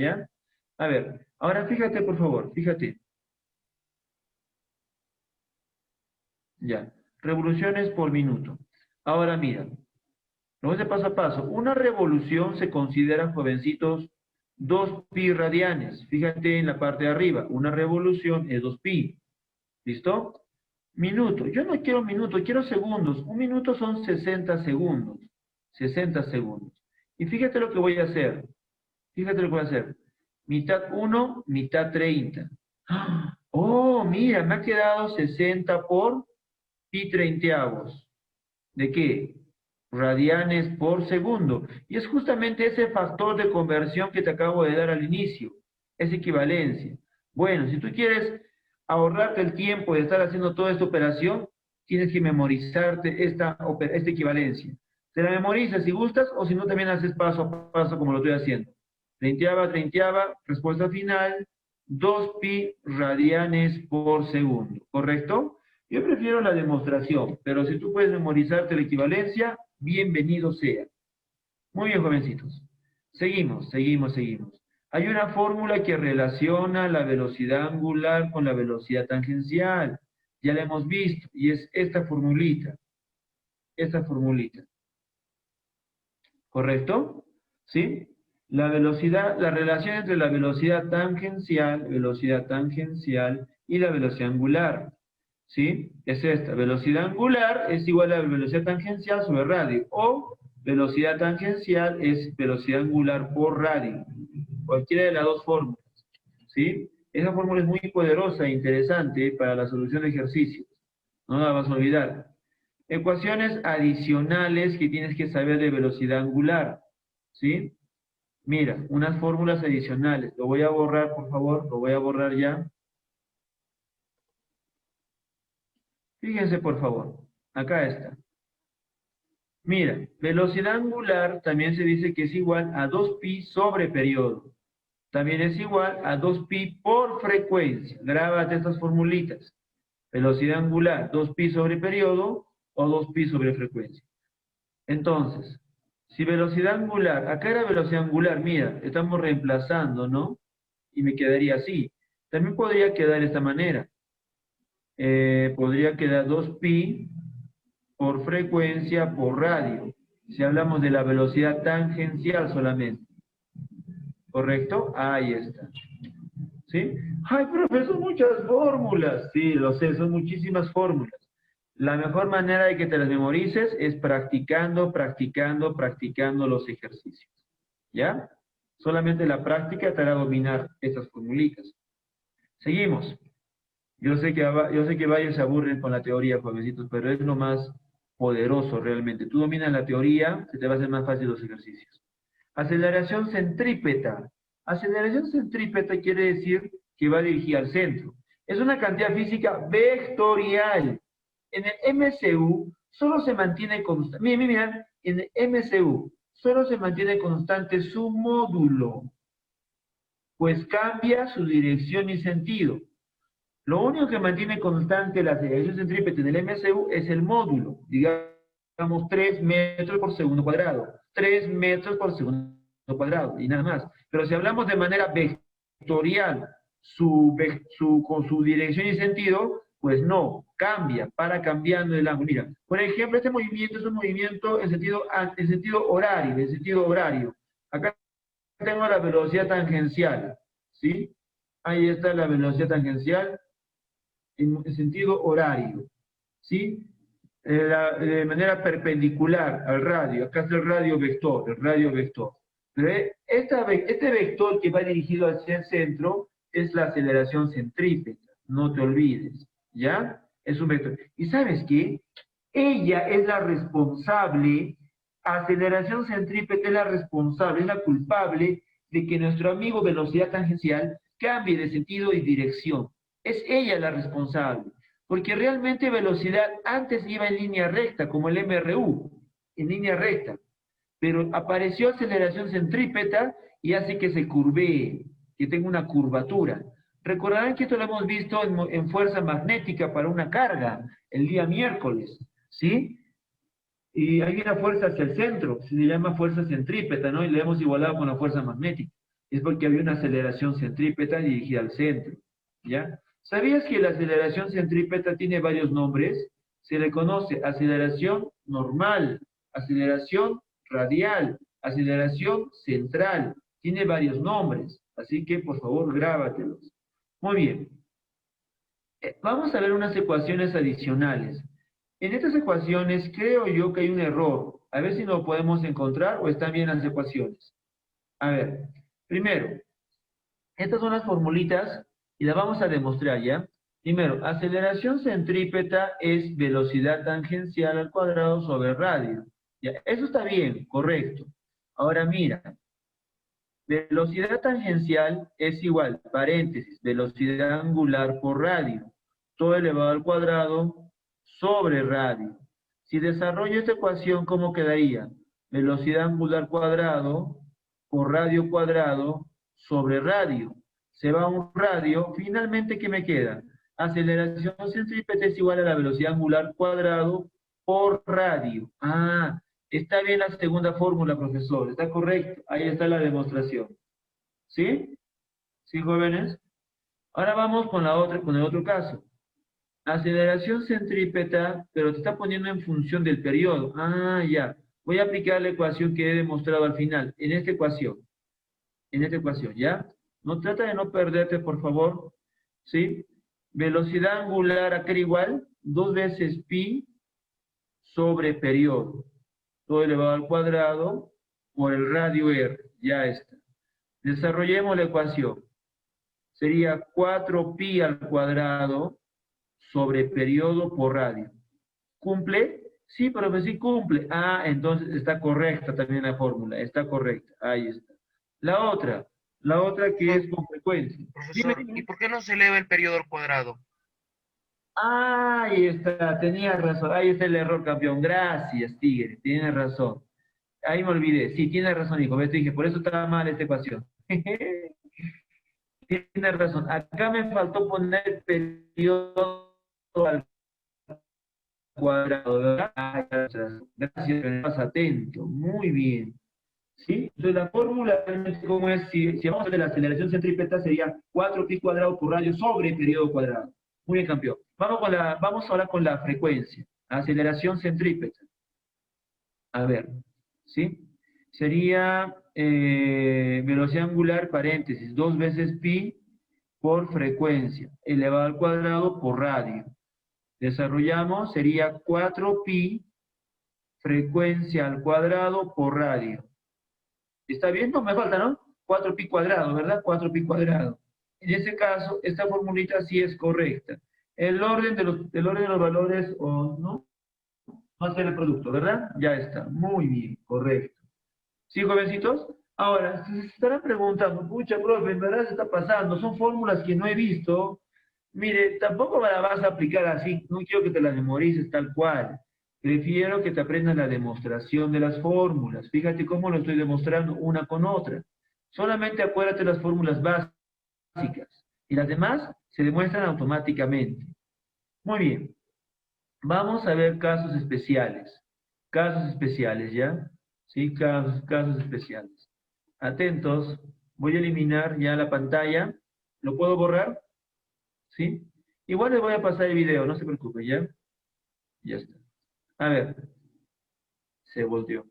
¿Ya? A ver, ahora fíjate, por favor, fíjate. Ya. Revoluciones por minuto. Ahora mira, vamos de paso a paso. Una revolución se considera, jovencitos, 2 pi radianes. Fíjate en la parte de arriba. Una revolución es 2 pi. ¿Listo? Minuto. Yo no quiero minutos, quiero segundos. Un minuto son 60 segundos. 60 segundos. Y fíjate lo que voy a hacer. Fíjate lo que voy a hacer. Mitad 1, mitad 30. Oh, mira, me ha quedado 60 por pi treintaavos. ¿De qué? Radianes por segundo. Y es justamente ese factor de conversión que te acabo de dar al inicio. Es equivalencia. Bueno, si tú quieres ahorrarte el tiempo de estar haciendo toda esta operación, tienes que memorizarte esta equivalencia. Te la memorizas si gustas o si no también haces paso a paso como lo estoy haciendo. Treintaava, respuesta final, 2 pi radianes por segundo. ¿Correcto? Yo prefiero la demostración, pero si tú puedes memorizarte la equivalencia, bienvenido sea. Muy bien, jovencitos. Seguimos. Hay una fórmula que relaciona la velocidad angular con la velocidad tangencial. Ya la hemos visto, y es esta formulita. Esta formulita. ¿Correcto? ¿Sí? La velocidad, la relación entre la velocidad tangencial y la velocidad angular. ¿Sí? Es esta. Velocidad angular es igual a la velocidad tangencial sobre radio. O velocidad tangencial es velocidad angular por radio. Cualquiera de las dos fórmulas. ¿Sí? Esa fórmula es muy poderosa e interesante para la solución de ejercicios. No la vas a olvidar. Ecuaciones adicionales que tienes que saber de velocidad angular. ¿Sí? Mira, unas fórmulas adicionales. Lo voy a borrar, por favor. Lo voy a borrar ya. Fíjense, por favor. Acá está. Mira, velocidad angular también se dice que es igual a 2pi sobre periodo. También es igual a 2pi por frecuencia. Grábate estas formulitas. Velocidad angular, 2pi sobre periodo o 2pi sobre frecuencia. Entonces, si velocidad angular, acá era velocidad angular, mira, estamos reemplazando, ¿no? Y me quedaría así. También podría quedar de esta manera. Podría quedar 2pi por frecuencia por radio. Si hablamos de la velocidad tangencial solamente. ¿Correcto? Ahí está. ¿Sí? Ay, profe, son muchas fórmulas. Sí, lo sé, son muchísimas fórmulas. La mejor manera de que te las memorices es practicando los ejercicios. ¿Ya? Solamente la práctica te hará dominar estas formulitas. Seguimos. Yo sé que varios se aburren con la teoría, jovencitos, pero es lo más poderoso realmente. Tú dominas la teoría, se te va a hacer más fácil los ejercicios. Aceleración centrípeta. Aceleración centrípeta quiere decir que va dirigida al centro. Es una cantidad física vectorial. En el MCU solo se mantiene constante. Mira, en el MCU solo se mantiene constante su módulo, pues cambia su dirección y sentido. Lo único que mantiene constante la aceleración centrípeta del MCU es el módulo, digamos 3 metros por segundo cuadrado, 3 metros por segundo cuadrado, y nada más. Pero si hablamos de manera vectorial, con su dirección y sentido, pues no, cambia, para cambiando el ángulo. Mira, por ejemplo, este movimiento es un movimiento en sentido horario. Acá tengo la velocidad tangencial, ¿sí? Ahí está la velocidad tangencial en sentido horario, ¿sí? De manera perpendicular al radio. Acá está el radio vector. Pero este vector que va dirigido hacia el centro es la aceleración centrípeta, no te olvides, ¿ya? Es un vector. ¿Y sabes qué? Ella es la responsable, aceleración centrípeta es la responsable, es la culpable de que nuestro amigo velocidad tangencial cambie de sentido y dirección. Es ella la responsable, porque realmente velocidad antes iba en línea recta, como el MRU, en línea recta, pero apareció aceleración centrípeta y hace que se curvee, que tenga una curvatura. Recordarán que esto lo hemos visto en fuerza magnética para una carga el día miércoles, ¿sí? Y hay una fuerza hacia el centro, se llama fuerza centrípeta, ¿no? Y le hemos igualado con la fuerza magnética. Es porque había una aceleración centrípeta dirigida al centro, ¿ya? ¿Sabías que la aceleración centrípeta tiene varios nombres? Se le conoce aceleración normal, aceleración radial, aceleración central. Tiene varios nombres, así que por favor grábatelos. Muy bien. Vamos a ver unas ecuaciones adicionales. En estas ecuaciones creo yo que hay un error. A ver si lo podemos encontrar o están bien las ecuaciones. A ver, primero, estas son las formulitas y las vamos a demostrar, ¿ya? Primero, aceleración centrípeta es velocidad tangencial al cuadrado sobre radio. ¿Ya? Eso está bien, correcto. Ahora mira, velocidad tangencial es igual, paréntesis, velocidad angular por radio, todo elevado al cuadrado sobre radio. Si desarrollo esta ecuación, ¿cómo quedaría? Velocidad angular cuadrado por radio cuadrado sobre radio. Se va un radio, finalmente, ¿qué me queda? Aceleración centrípeta es igual a la velocidad angular cuadrado por radio. Ah, está bien la segunda fórmula, profesor, está correcto. Ahí está la demostración. ¿Sí? ¿Sí, jóvenes? Ahora vamos con la otra, con el otro caso. Aceleración centrípeta, pero te está poniendo en función del periodo. Ah, ya. Voy a aplicar la ecuación que he demostrado al final, en esta ecuación. En esta ecuación, ¿ya? No trata de no perderte, por favor. ¿Sí? Velocidad angular acá era igual, 2 veces pi sobre periodo. Todo elevado al cuadrado por el radio R. Ya está. Desarrollemos la ecuación. Sería 4pi al cuadrado sobre periodo por radio. ¿Cumple? Sí, profe, sí cumple. Ah, entonces está correcta también la fórmula. Está correcta. Ahí está. La otra que es con frecuencia. Profesor, Dime. ¿y por qué no se eleva el periodo al cuadrado? Ahí está, tenía razón. Ahí está el error, campeón. Gracias, Tigre. Tienes razón. Ahí me olvidé. Sí, tienes razón, hijo. Ves, te dije, por eso estaba mal esta ecuación. Tienes razón. Acá me faltó poner periodo al cuadrado, ¿verdad? Gracias, estás atento. Muy bien. ¿Sí? Entonces la fórmula realmente cómo es, si vamos a hacer la aceleración centrípeta sería 4pi cuadrado por radio sobre periodo cuadrado. Muy bien, campeón. Vamos ahora con la frecuencia. Aceleración centrípeta. A ver, ¿sí? Sería velocidad angular, paréntesis, 2 veces pi por frecuencia, elevado al cuadrado por radio. Desarrollamos, sería 4pi frecuencia al cuadrado por radio. ¿Está bien? No me falta, ¿no? 4pi cuadrado, ¿verdad? 4pi cuadrado. En ese caso, esta formulita sí es correcta. El orden de los valores, o no, va a ser el producto, ¿verdad? Ya está. Muy bien, correcto. ¿Sí, jovencitos? Ahora, si se estarán preguntando, pucha, profe, en verdad se está pasando, son fórmulas que no he visto. Mire, tampoco me la vas a aplicar así, no quiero que te las memorices tal cual. Prefiero que te aprendas la demostración de las fórmulas. Fíjate cómo lo estoy demostrando una con otra. Solamente acuérdate las fórmulas básicas y las demás se demuestran automáticamente. Muy bien. Vamos a ver casos especiales. Casos especiales, ¿ya? ¿Sí? Casos especiales. Atentos. Voy a eliminar ya la pantalla. ¿Lo puedo borrar? ¿Sí? Igual les voy a pasar el video, no se preocupen, ¿ya? Ya está. A ver. Se volteó.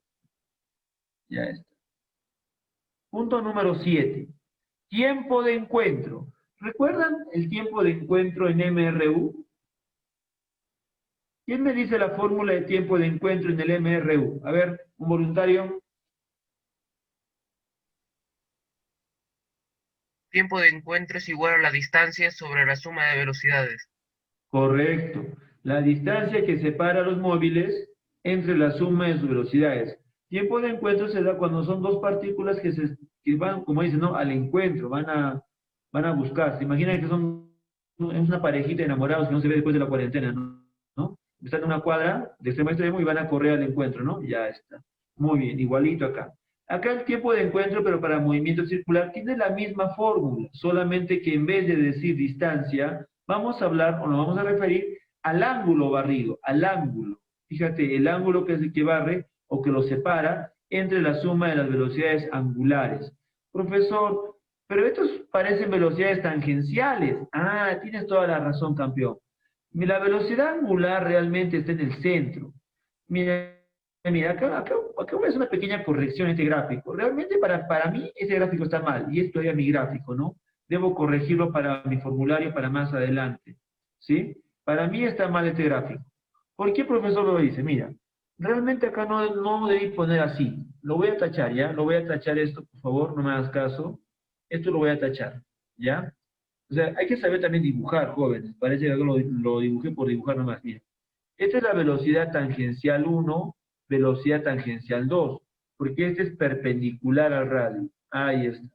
Ya está. Punto número 7. Tiempo de encuentro. ¿Recuerdan el tiempo de encuentro en MRU? ¿Quién me dice la fórmula de tiempo de encuentro en el MRU? A ver, un voluntario. Tiempo de encuentro es igual a la distancia sobre la suma de velocidades. Correcto. La distancia que separa a los móviles entre la suma de sus velocidades. Tiempo de encuentro se da cuando son dos partículas que van, como dicen, ¿no? Al encuentro, van a buscar. Se imaginan que es una parejita de enamorados que no se ve después de la cuarentena, ¿no? Están en una cuadra de extremo a extremo y van a correr al encuentro, ¿no? Ya está. Muy bien, igualito acá. Acá el tiempo de encuentro, pero para movimiento circular, tiene la misma fórmula, solamente que en vez de decir distancia, vamos a hablar o nos vamos a referir al ángulo barrido, al ángulo. Fíjate, el ángulo que es el que barre o que lo separa entre la suma de las velocidades angulares. Profesor, Pero estos parecen velocidades tangenciales. Ah, tienes toda la razón, campeón. La velocidad angular realmente está en el centro. Mira, mira, acá voy a hacer una pequeña corrección en este gráfico. Realmente para mí ese gráfico está mal, y esto es mi gráfico, ¿no? Debo corregirlo para mi formulario para más adelante, ¿sí? Para mí está mal este gráfico. ¿Por qué el profesor lo dice? Mira, realmente acá no debí poner así. Lo voy a tachar, ¿ya? Lo voy a tachar esto, por favor, no me hagas caso. Esto lo voy a tachar, ¿ya? O sea, hay que saber también dibujar, jóvenes. Parece que lo dibujé por dibujar nomás. Mira, esta es la velocidad tangencial 1, velocidad tangencial 2, porque este es perpendicular al radio. Ahí está.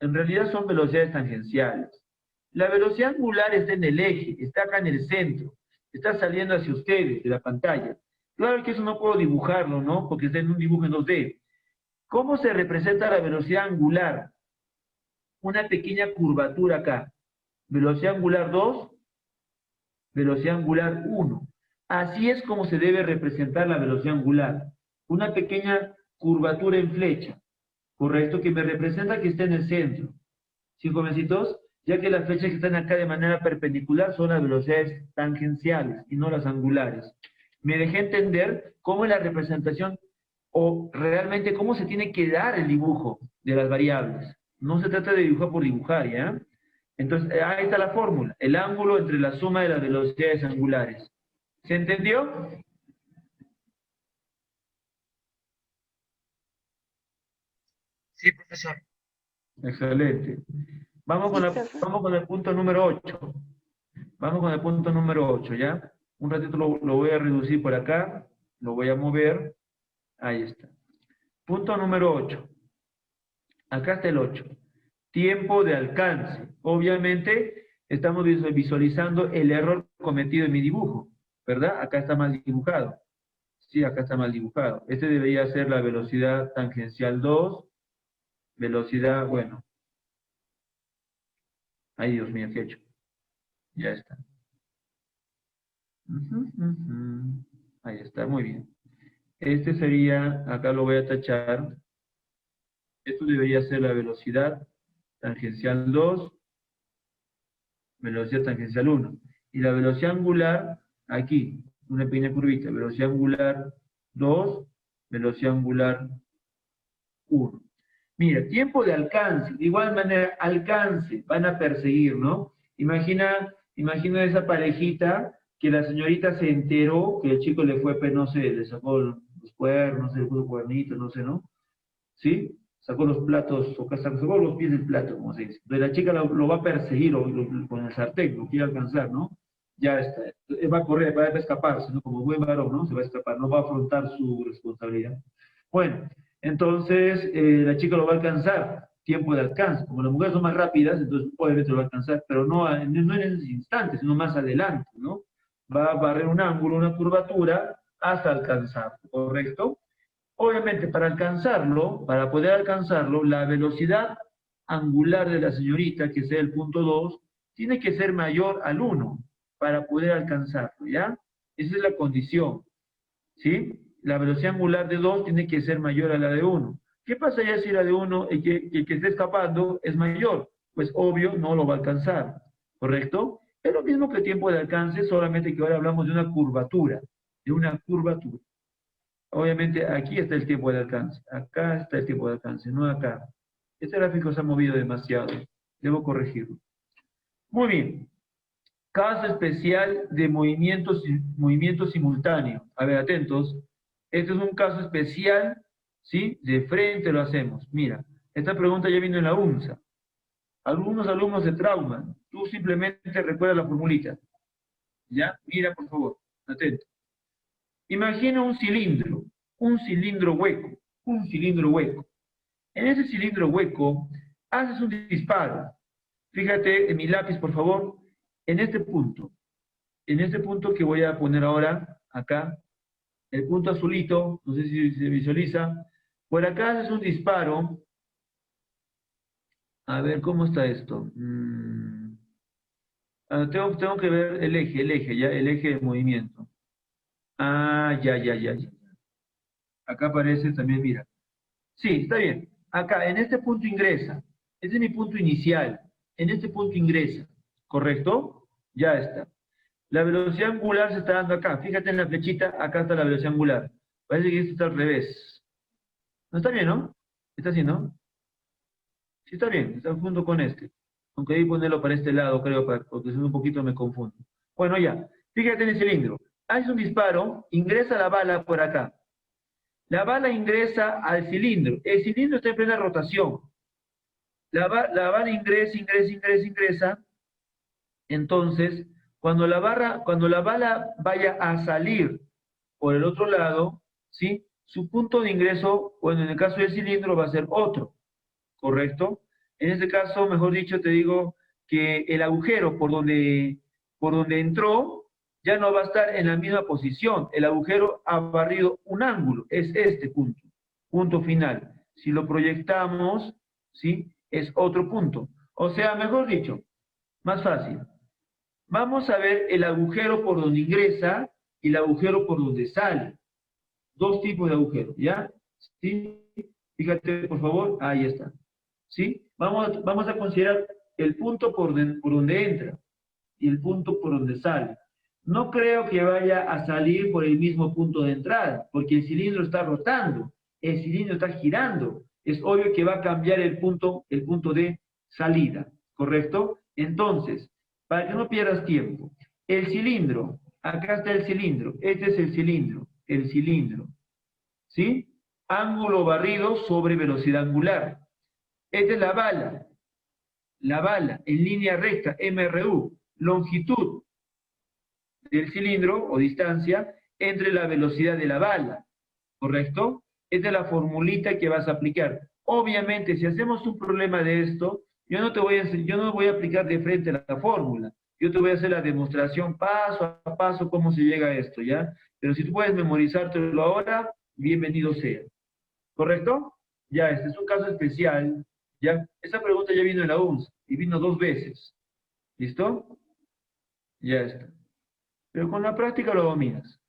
En realidad son velocidades tangenciales. La velocidad angular está en el eje, está acá en el centro, está saliendo hacia ustedes de la pantalla. Claro que eso no puedo dibujarlo, ¿no? Porque está en un dibujo en 2D. ¿Cómo se representa la velocidad angular? Una pequeña curvatura acá. Velocidad angular 2, velocidad angular 1. Así es como se debe representar la velocidad angular. Una pequeña curvatura en flecha, ¿correcto? Que me representa que está en el centro. ¿Sí, jovencitos? Ya que las flechas que están acá de manera perpendicular son las velocidades tangenciales y no las angulares. Me dejé entender cómo es la representación o realmente cómo se tiene que dar el dibujo de las variables. No se trata de dibujar por dibujar, ¿ya? Entonces, ahí está la fórmula, el ángulo entre la suma de las velocidades angulares. ¿Se entendió? Sí, profesor. Excelente. Sí, profe. Vamos con el punto número 8. Vamos con el punto número 8, ¿ya? Un ratito lo voy a reducir por acá, lo voy a mover. Ahí está. Punto número 8. Acá está el 8. Tiempo de alcance. Obviamente, estamos visualizando el error cometido en mi dibujo, ¿verdad? Acá está mal dibujado. Sí, acá está mal dibujado. Este debería ser la velocidad tangencial 2, velocidad, bueno. Ay, Dios mío, ¿qué he hecho? Ya está. Ahí está, muy bien. Este sería, acá lo voy a tachar. Esto debería ser la velocidad tangencial 2, velocidad tangencial 1. Y la velocidad angular, aquí, una pequeña curvita, velocidad angular 2, velocidad angular 1. Mira, tiempo de alcance, de igual manera, alcance, van a perseguir, ¿no? Imagina esa parejita que la señorita se enteró que el chico le fue, pues, no sé, le sacó los cuernos, le puso cuernitos, no sé, ¿no? ¿Sí? Sacó los platos, o sacó los pies del plato, como se dice. Entonces la chica lo va a perseguir con el sartén, lo quiere alcanzar, ¿no? Ya está. Va a correr, va a escaparse, ¿no? Como buen varón, ¿no? Se va a escapar, no va a afrontar su responsabilidad. Bueno, entonces la chica lo va a alcanzar, tiempo de alcance. Como las mujeres son más rápidas, entonces obviamente lo va a alcanzar, pero no en ese instante, sino más adelante, ¿no? Va a barrer un ángulo, una curvatura, hasta alcanzar, ¿correcto? Obviamente, para poder alcanzarlo, la velocidad angular de la señorita, que sea el punto 2, tiene que ser mayor al 1 para poder alcanzarlo, ¿ya? Esa es la condición, ¿sí? La velocidad angular de 2 tiene que ser mayor a la de 1. ¿Qué pasa ya si la de 1, el que esté escapando, es mayor? Pues obvio, no lo va a alcanzar, ¿correcto? Es lo mismo que el tiempo de alcance, solamente que ahora hablamos de una curvatura, de una curvatura. Obviamente aquí está el tiempo de alcance, acá está el tiempo de alcance, no acá. Este gráfico se ha movido demasiado, debo corregirlo. Muy bien, caso especial de movimiento simultáneo. A ver, atentos, este es un caso especial, ¿sí? De frente lo hacemos. Mira, esta pregunta ya vino en la UNSA. Algunos alumnos se trauman, tú simplemente recuerda la formulita. ¿Ya? Mira, por favor, atento. Imagina un cilindro hueco, un cilindro hueco. En ese cilindro hueco haces un disparo. Fíjate en mi lápiz, por favor, en este punto que voy a poner ahora, acá, el punto azulito, no sé si se visualiza. Por acá haces un disparo. A ver, ¿cómo está esto? Tengo que ver el eje de movimiento. Ah, ya. Acá aparece también, mira. Sí, está bien. Acá, en este punto ingresa. Este es mi punto inicial. En este punto ingresa. ¿Correcto? Ya está. La velocidad angular se está dando acá. Fíjate en la flechita, acá está la velocidad angular. Parece que esto está al revés. No está bien, ¿no? ¿Está así, no? Sí está bien, está junto con este. Aunque ahí ponerlo para este lado, creo, porque si no un poquito me confundo. Bueno, ya. Fíjate en el cilindro. Haces un disparo, ingresa la bala por acá. La bala ingresa al cilindro. El cilindro está en plena rotación. La bala ingresa. Entonces, cuando la bala vaya a salir por el otro lado, ¿sí? Su punto de ingreso, bueno, en el caso del cilindro va a ser otro, ¿correcto? En este caso, mejor dicho, te digo que el agujero por donde entró ya no va a estar en la misma posición. El agujero ha barrido un ángulo, es este punto, punto final. Si lo proyectamos, ¿sí? Es otro punto. O sea, mejor dicho, más fácil. Vamos a ver el agujero por donde ingresa y el agujero por donde sale. Dos tipos de agujeros, ¿ya? ¿Sí? Fíjate, por favor, ahí está. ¿Sí? Vamos a considerar el punto por donde entra y el punto por donde sale. No creo que vaya a salir por el mismo punto de entrada, porque el cilindro está rotando, el cilindro está girando. Es obvio que va a cambiar el punto de salida, ¿correcto? Entonces, para que no pierdas tiempo, el cilindro, acá está el cilindro, este es el cilindro, ¿sí? Ángulo barrido sobre velocidad angular. Esta es la bala en línea recta, MRU, longitud del cilindro o distancia entre la velocidad de la bala, ¿correcto? Esta es la formulita que vas a aplicar. Obviamente, si hacemos un problema de esto, yo no voy a aplicar de frente la fórmula. Yo te voy a hacer la demostración paso a paso cómo se llega a esto, ¿ya? Pero si tú puedes memorizártelo ahora, bienvenido sea. ¿Correcto? Ya, este es un caso especial, ¿ya? Esa pregunta ya vino en la UNS y vino 2 veces. ¿Listo? Ya está. Pero con la práctica lo dominas.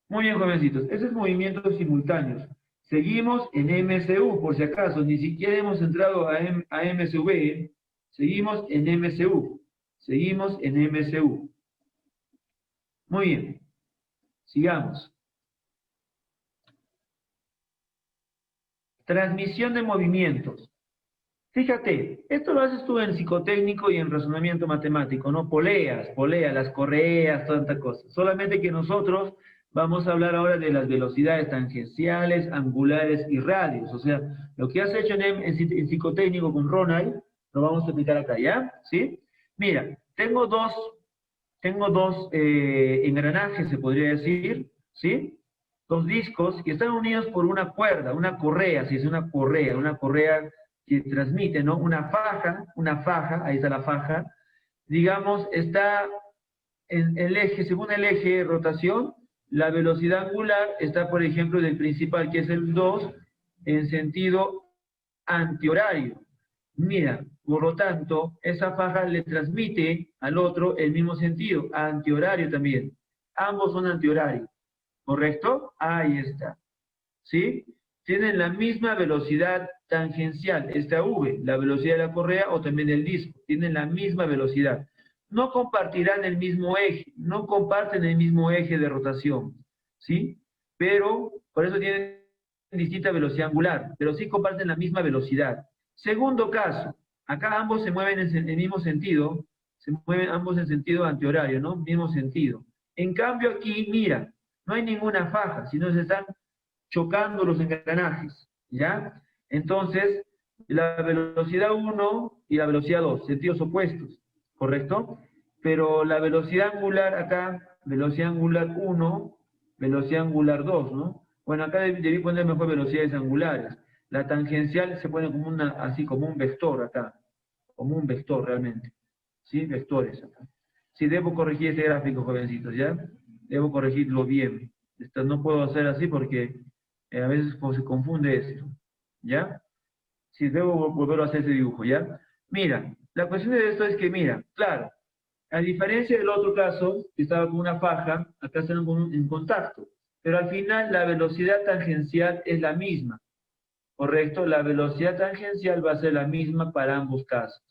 Muy bien, jovencitos. Ese es movimientos simultáneos. Seguimos en MCU, por si acaso. Ni siquiera hemos entrado a MCV. Seguimos en MCU. Seguimos en MCU. Muy bien. Sigamos. Transmisión de movimientos. Fíjate, esto lo haces tú en psicotécnico y en razonamiento matemático, ¿no? Poleas, las correas, tantas cosas. Solamente que nosotros vamos a hablar ahora de las velocidades tangenciales, angulares y radios. O sea, lo que has hecho en psicotécnico con Ronald, lo vamos a aplicar acá, ¿ya? ¿Sí? Mira, tengo dos engranajes, se podría decir, ¿sí? 2 discos que están unidos por una cuerda, una correa, si es una correa que transmite, ¿no? Una faja, ahí está la faja, digamos, está en el eje, según el eje de rotación, la velocidad angular está, por ejemplo, del principal, que es el 2, en sentido antihorario. Mira, por lo tanto, esa faja le transmite al otro el mismo sentido, antihorario también. Ambos son antihorarios, ¿correcto? Ahí está. ¿Sí? Tienen la misma velocidad tangencial, esta V, la velocidad de la correa o también del disco, tienen la misma velocidad. No compartirán el mismo eje, no comparten el mismo eje de rotación, ¿sí? Pero, por eso tienen distinta velocidad angular, pero sí comparten la misma velocidad. Segundo caso, acá ambos se mueven en el mismo sentido, se mueven ambos en sentido antihorario, ¿no? Mismo sentido. En cambio aquí, mira, no hay ninguna faja, sino se están chocando los engranajes, ¿ya? Entonces, la velocidad 1 y la velocidad 2, sentidos opuestos, ¿correcto? Pero la velocidad angular acá, velocidad angular 1, velocidad angular 2, ¿no? Bueno, acá debí poner mejor velocidades angulares. La tangencial se pone como así como un vector acá, como un vector realmente, ¿sí? Vectores acá. Sí, debo corregir este gráfico, jovencitos, ¿ya? Debo corregirlo bien. No puedo hacer así porque a veces se confunde esto, ¿ya? Sí, debo volver a hacer ese dibujo, ¿ya? Mira, la cuestión de esto es que, mira, claro, a diferencia del otro caso, que estaba con una faja, acá están en contacto, pero al final la velocidad tangencial es la misma, ¿correcto? La velocidad tangencial va a ser la misma para ambos casos,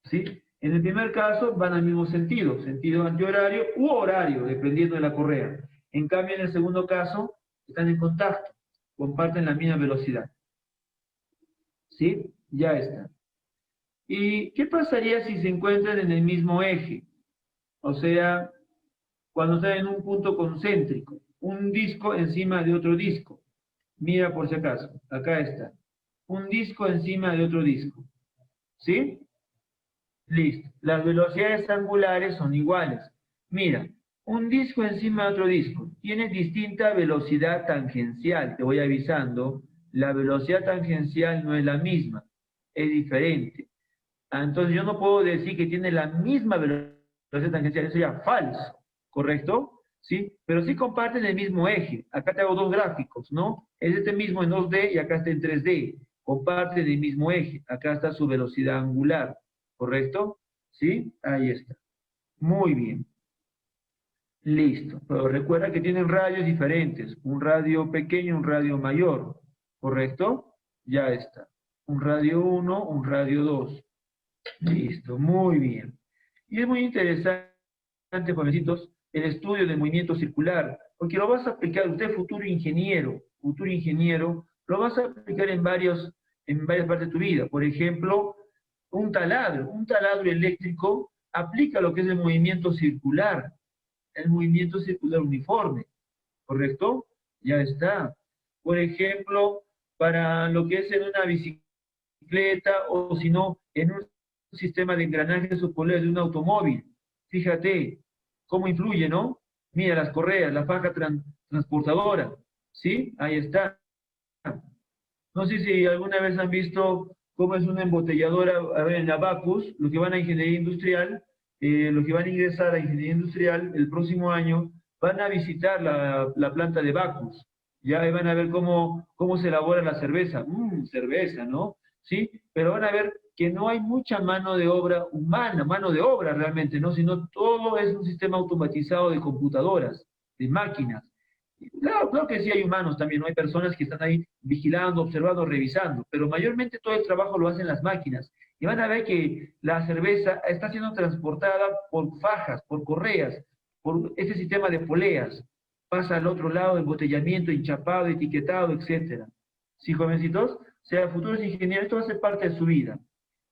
¿sí? En el primer caso van al mismo sentido, sentido antihorario u horario, dependiendo de la correa. En cambio, en el segundo caso, están en contacto, comparten la misma velocidad, ¿sí? Ya está. ¿Y qué pasaría si se encuentran en el mismo eje? O sea, cuando están en un punto concéntrico, un disco encima de otro disco. Mira por si acaso, acá está. Un disco encima de otro disco. ¿Sí? Listo. Las velocidades angulares son iguales. Mira, un disco encima de otro disco tiene distinta velocidad tangencial. Te voy avisando, la velocidad tangencial no es la misma, es diferente. Entonces yo no puedo decir que tiene la misma velocidad tangencial, eso sería falso, ¿correcto? ¿Sí? Pero sí comparten el mismo eje. Acá te hago dos gráficos, ¿no? Es este mismo en 2D y acá está en 3D. Comparten el mismo eje. Acá está su velocidad angular, ¿correcto? ¿Sí? Ahí está. Muy bien. Listo. Pero recuerda que tienen radios diferentes. Un radio pequeño, un radio mayor, ¿correcto? Ya está. Un radio 1, un radio 2. Listo, muy bien. Y es muy interesante, jovencitos, el estudio del movimiento circular, porque lo vas a aplicar, usted futuro ingeniero, lo vas a aplicar en varias partes de tu vida. Por ejemplo, un taladro eléctrico aplica lo que es el movimiento circular uniforme, ¿correcto? Ya está. Por ejemplo, para lo que es en una bicicleta o si no, en un sistema de engranajes o poleas de un automóvil. Fíjate cómo influye, ¿no? Mira las correas, la faja transportadora, ¿sí? Ahí está. No sé si alguna vez han visto cómo es una embotelladora, a ver, en la Bacus, los que van a ingeniería industrial, los que van a ingresar a ingeniería industrial el próximo año, van a visitar la planta de Bacus. Ya van a ver cómo se elabora la cerveza. Cerveza, ¿no? Sí, pero van a ver que no hay mucha mano de obra humana, mano de obra realmente, ¿no? Sino todo es un sistema automatizado de computadoras, de máquinas. Claro, claro que sí hay humanos también, ¿no? Hay personas que están ahí vigilando, observando, revisando, pero mayormente todo el trabajo lo hacen las máquinas. Y van a ver que la cerveza está siendo transportada por fajas, por correas, por ese sistema de poleas. Pasa al otro lado, embotellamiento, enchapado, etiquetado, etcétera. ¿Sí, jovencitos? O sea, futuros ingenieros, esto va a ser parte de su vida.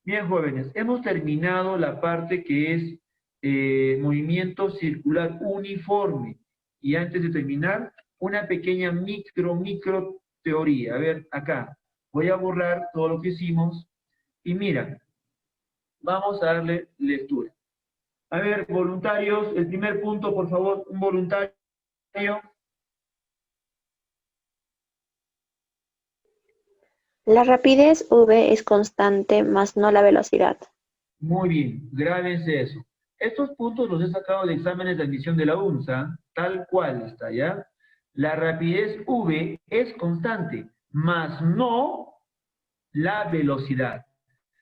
Bien, jóvenes, hemos terminado la parte que es movimiento circular uniforme. Y antes de terminar, una pequeña micro teoría. A ver, acá, voy a borrar todo lo que hicimos. Y mira, vamos a darle lectura. A ver, voluntarios, el primer punto, por favor, un voluntario. La rapidez v es constante, más no la velocidad. Muy bien, grábense eso. Estos puntos los he sacado de exámenes de admisión de la UNSA, tal cual está, ¿ya? La rapidez v es constante, más no la velocidad.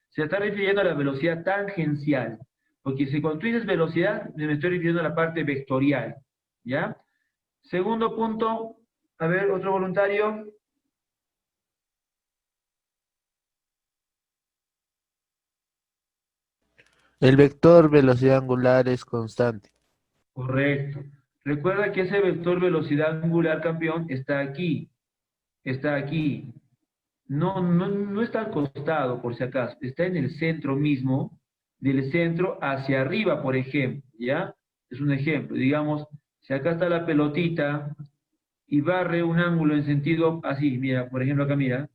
Se está refiriendo a la velocidad tangencial, porque si cuando tú dices velocidad, me estoy refiriendo a la parte vectorial, ¿ya? Segundo punto, a ver, otro voluntario. El vector velocidad angular es constante. Correcto. Recuerda que ese vector velocidad angular, campeón, está aquí. Está aquí. No está al costado, por si acaso. Está en el centro mismo, del centro hacia arriba, por ejemplo, ¿ya? Es un ejemplo. Digamos, si acá está la pelotita y barre un ángulo en sentido así, mira, por ejemplo acá, mira,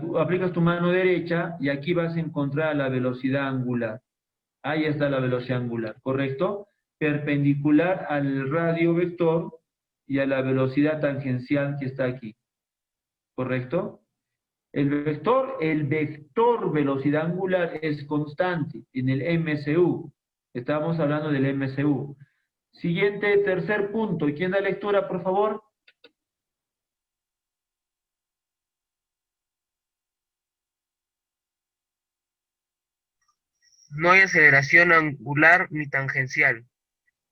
tú aplicas tu mano derecha y aquí vas a encontrar la velocidad angular. Ahí está la velocidad angular, ¿correcto? Perpendicular al radio vector y a la velocidad tangencial que está aquí, ¿correcto? El vector velocidad angular es constante en el MCU. Estamos hablando del MCU. Siguiente, tercer punto. ¿Quién da lectura, por favor? No hay aceleración angular ni tangencial.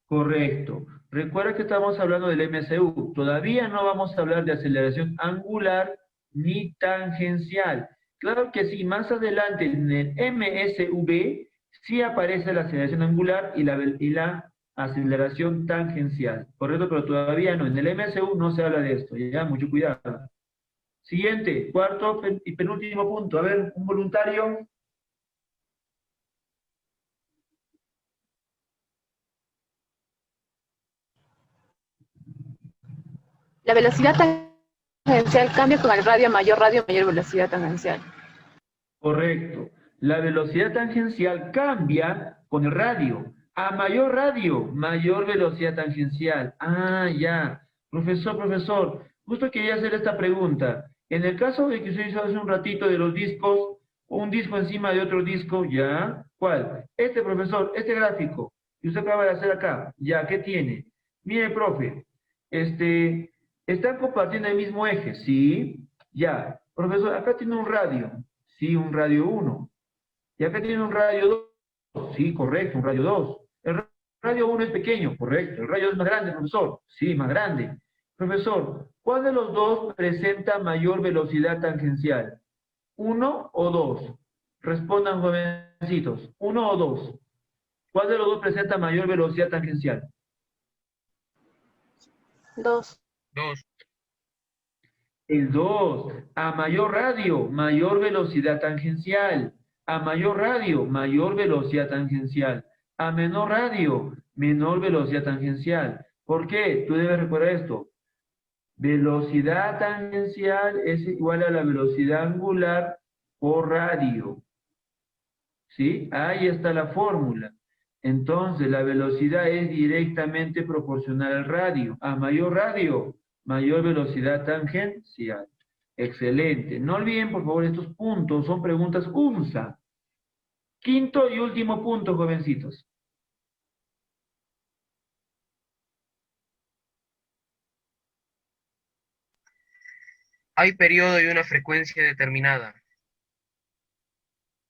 Correcto. Recuerda que estamos hablando del MCU. Todavía no vamos a hablar de aceleración angular ni tangencial. Claro que sí, más adelante en el MSV sí aparece la aceleración angular y la aceleración tangencial. Correcto, pero todavía no. En el MSU no se habla de esto. Ya, mucho cuidado. Siguiente, cuarto y penúltimo punto. A ver, un voluntario. La velocidad tangencial cambia con el radio, mayor velocidad tangencial. Correcto. La velocidad tangencial cambia con el radio. A mayor radio, mayor velocidad tangencial. Ah, ya. Profesor, justo quería hacer esta pregunta. En el caso de que usted hizo hace un ratito de los discos, un disco encima de otro disco, ¿ya? ¿Cuál? Este, profesor, este gráfico que usted acaba de hacer acá, ¿ya? ¿Qué tiene? Mire, profe, están compartiendo el mismo eje, ¿sí? Ya. Profesor, acá tiene un radio. Sí, un radio 1. Y acá tiene un radio 2. Sí, correcto, un radio 2. El radio 1 es pequeño, correcto. El radio 2 es más grande, profesor. Sí, más grande. Profesor, ¿cuál de los dos presenta mayor velocidad tangencial? ¿1 o 2? Respondan, jovencitos. ¿1 o 2? ¿Cuál de los dos presenta mayor velocidad tangencial? 2. 2. El 2. A mayor radio, mayor velocidad tangencial. A mayor radio, mayor velocidad tangencial. A menor radio, menor velocidad tangencial. ¿Por qué? Tú debes recordar esto. Velocidad tangencial es igual a la velocidad angular por radio. ¿Sí? Ahí está la fórmula. Entonces, la velocidad es directamente proporcional al radio. A mayor radio, mayor velocidad tangencial. Excelente. No olviden, por favor, estos puntos. Son preguntas UNSA. Quinto y último punto, jovencitos. Hay periodo y una frecuencia determinada.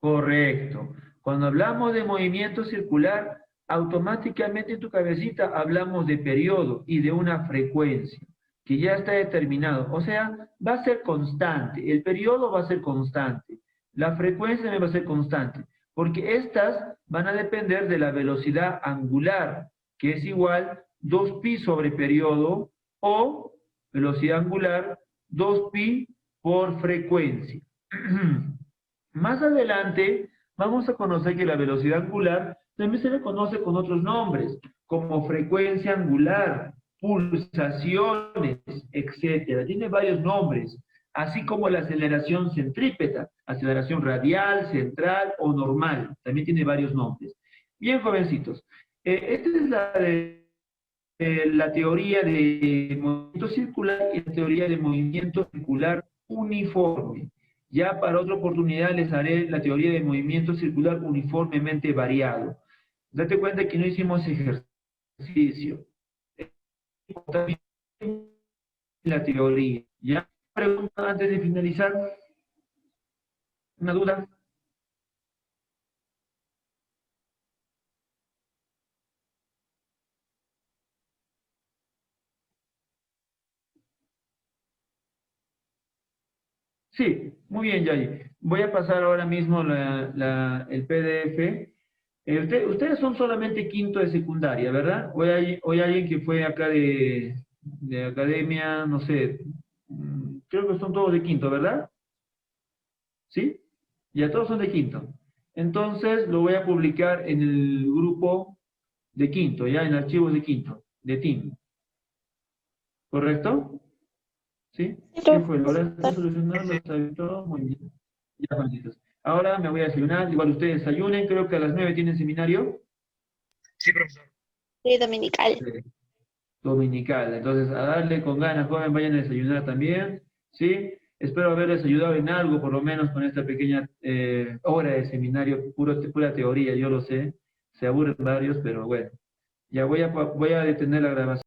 Correcto. Cuando hablamos de movimiento circular, automáticamente en tu cabecita hablamos de periodo y de una frecuencia, que ya está determinado. O sea, va a ser constante. El periodo va a ser constante. La frecuencia también va a ser constante. Porque estas van a depender de la velocidad angular, que es igual 2pi sobre periodo o velocidad angular 2pi por frecuencia. Más adelante vamos a conocer que la velocidad angular también se le conoce con otros nombres, como frecuencia angular, pulsaciones, etc. Tiene varios nombres, así como la aceleración centrípeta, aceleración radial, central o normal. También tiene varios nombres. Bien, jovencitos, esta es la teoría de movimiento circular y la teoría de movimiento circular uniforme. Ya para otra oportunidad les haré la teoría de movimiento circular uniformemente variado. Date cuenta que no hicimos ejercicio. La teoría. ¿Ya? ¿Pregunta antes de finalizar? ¿Una duda? Sí, muy bien, Yayi. Voy a pasar ahora mismo el PDF. Ustedes son solamente quinto de secundaria, ¿verdad? Hoy alguien que fue acá de academia, no sé, creo que son todos de quinto, ¿verdad? ¿Sí? Ya todos son de quinto. Entonces lo voy a publicar en el grupo de quinto, ya en archivos de quinto, de team. ¿Correcto? ¿Sí? ¿Qué fue? ¿Ahora está solucionado? ¿Está bien todo? Muy bien. Ya, Juancitos. Ahora me voy a desayunar. Igual ustedes desayunen. Creo que a las 9 tienen seminario. Sí, profesor. Sí, dominical. Dominical. Entonces, a darle con ganas, joven, vayan a desayunar también. ¿Sí? Espero haberles ayudado en algo, por lo menos con esta pequeña hora de seminario, pura teoría, yo lo sé. Se aburren varios, pero bueno. Ya voy a detener la grabación.